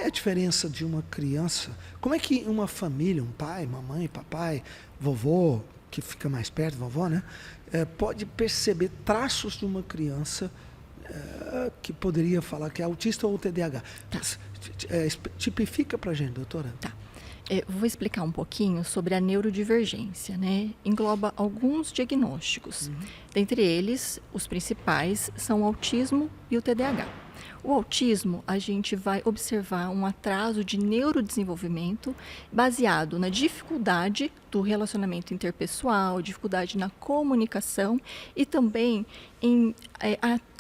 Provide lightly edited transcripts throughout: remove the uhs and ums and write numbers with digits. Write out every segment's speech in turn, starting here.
é a diferença de uma criança? Como é que uma família, um pai, mamãe, papai, vovô, que fica mais perto, vovó, né? Pode perceber traços de uma criança que poderia falar que é autista ou TDAH? Tá. Tipifica pra gente, doutora. Tá. Vou explicar um pouquinho sobre a neurodivergência, né? Engloba alguns diagnósticos. Dentre eles, os principais são o autismo e o TDAH. O autismo, a gente vai observar um atraso de neurodesenvolvimento baseado na dificuldade do relacionamento interpessoal, dificuldade na comunicação e também em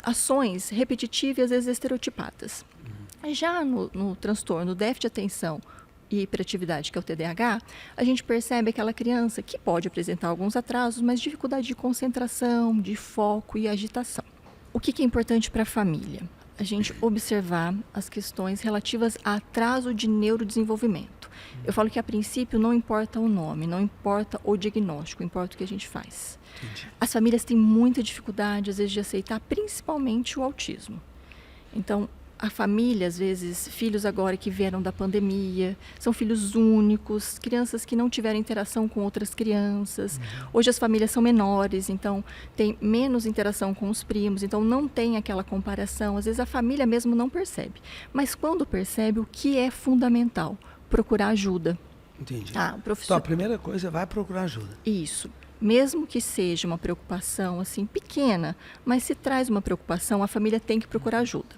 ações repetitivas e às vezes estereotipadas. Já no transtorno déficit de atenção e hiperatividade, que é o TDAH, a gente percebe aquela criança que pode apresentar alguns atrasos, mas dificuldade de concentração, de foco e agitação. O que é importante para a família? A gente observar as questões relativas a atraso de neurodesenvolvimento. Eu falo que, a princípio, não importa o nome, não importa o diagnóstico, importa o que a gente faz. Entendi. As famílias têm muita dificuldade, às vezes, de aceitar principalmente o autismo. Então, a família, às vezes, filhos agora que vieram da pandemia, são filhos únicos, crianças que não tiveram interação com outras crianças. Hoje as famílias são menores, então tem menos interação com os primos, então não tem aquela comparação. Às vezes a família mesmo não percebe. Mas quando percebe, o que é fundamental? Procurar ajuda. Entendi. Professor... Então, a primeira coisa é vai procurar ajuda. Isso. Mesmo que seja uma preocupação assim pequena, mas se traz uma preocupação, a família tem que procurar ajuda.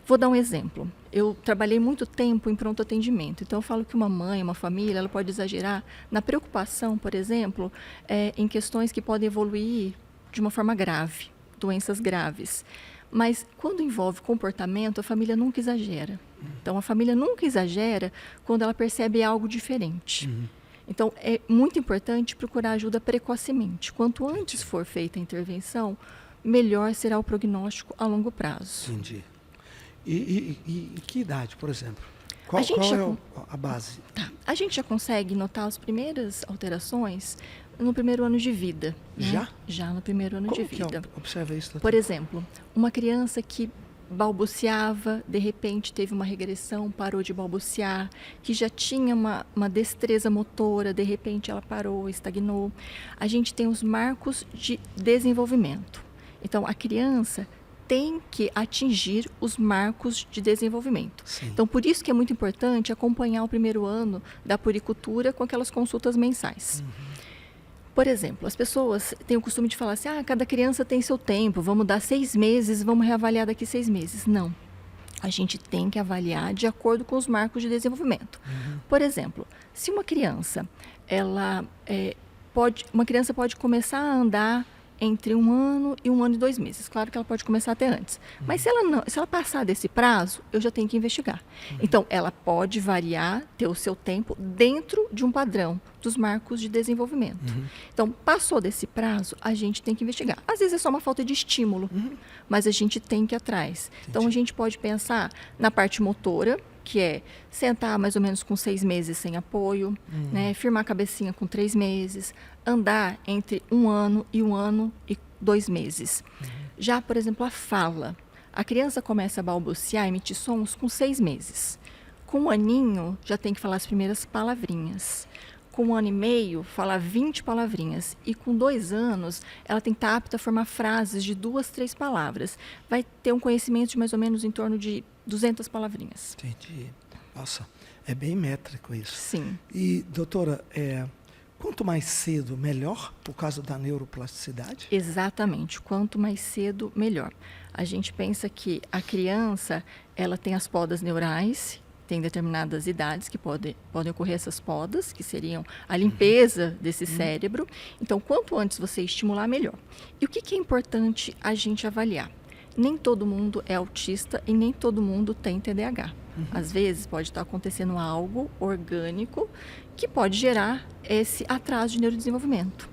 Vou dar um exemplo. Eu trabalhei muito tempo em pronto atendimento, então eu falo que uma mãe, uma família, ela pode exagerar na preocupação, por exemplo, em questões que podem evoluir de uma forma grave, doenças graves. Mas quando envolve comportamento, a família nunca exagera. Então a família nunca exagera quando ela percebe algo diferente. Então é muito importante procurar ajuda precocemente. Quanto antes for feita a intervenção, melhor será o prognóstico a longo prazo. Entendi. E que idade, por exemplo? Qual é a base? Tá. A gente já consegue notar as primeiras alterações no primeiro ano de vida. Né? Já? Já no primeiro ano de vida. Observa isso. Por exemplo, uma criança que balbuciava, de repente teve uma regressão, parou de balbuciar, que já tinha uma destreza motora, de repente ela parou, estagnou. A gente tem os marcos de desenvolvimento. Então, a criança tem que atingir os marcos de desenvolvimento. Sim. Então, por isso que é muito importante acompanhar o primeiro ano da puericultura com aquelas consultas mensais. Por exemplo, as pessoas têm o costume de falar assim, cada criança tem seu tempo, vamos dar 6 meses, vamos reavaliar daqui 6 meses. Não. A gente tem que avaliar de acordo com os marcos de desenvolvimento. Por exemplo, se uma criança, uma criança pode começar a andar entre 1 ano e 1 ano e 2 meses. Claro que ela pode começar até antes. Mas se ela passar desse prazo, eu já tenho que investigar. Então, ela pode variar, ter o seu tempo dentro de um padrão dos marcos de desenvolvimento. Então, passou desse prazo, a gente tem que investigar. Às vezes é só uma falta de estímulo, mas a gente tem que ir atrás. Então, a gente pode pensar na parte motora, que é sentar mais ou menos com 6 meses sem apoio, né? Firmar a cabecinha com 3 meses, andar entre 1 ano e 1 ano e 2 meses. Já, por exemplo, a fala. A criança começa a balbuciar, emitir sons com 6 meses. Com 1 aninho, já tem que falar as primeiras palavrinhas. Com 1 ano e meio, falar 20 palavrinhas. E com 2 anos, ela tem que estar apta a formar frases de 2, 3 palavras. Vai ter um conhecimento de mais ou menos em torno de 200 palavrinhas. Entendi. Nossa, é bem métrico isso. Sim. E, doutora, quanto mais cedo, melhor, por causa da neuroplasticidade? Exatamente. Quanto mais cedo, melhor. A gente pensa que a criança, ela tem as podas neurais, tem determinadas idades que podem ocorrer essas podas, que seriam a limpeza desse cérebro. Então, quanto antes você estimular, melhor. E o que é importante a gente avaliar? Nem todo mundo é autista e nem todo mundo tem TDAH. Às vezes pode estar acontecendo algo orgânico que pode gerar esse atraso de neurodesenvolvimento.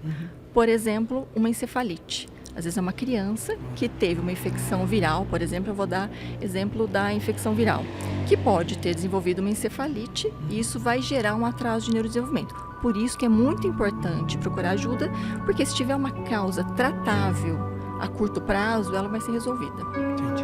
Por exemplo, uma encefalite. Às vezes é uma criança que teve uma infecção viral, por exemplo, eu vou dar exemplo da infecção viral, que pode ter desenvolvido uma encefalite e isso vai gerar um atraso de neurodesenvolvimento. Por isso que é muito importante procurar ajuda, porque se tiver uma causa tratável a curto prazo, ela vai ser resolvida. Entendi.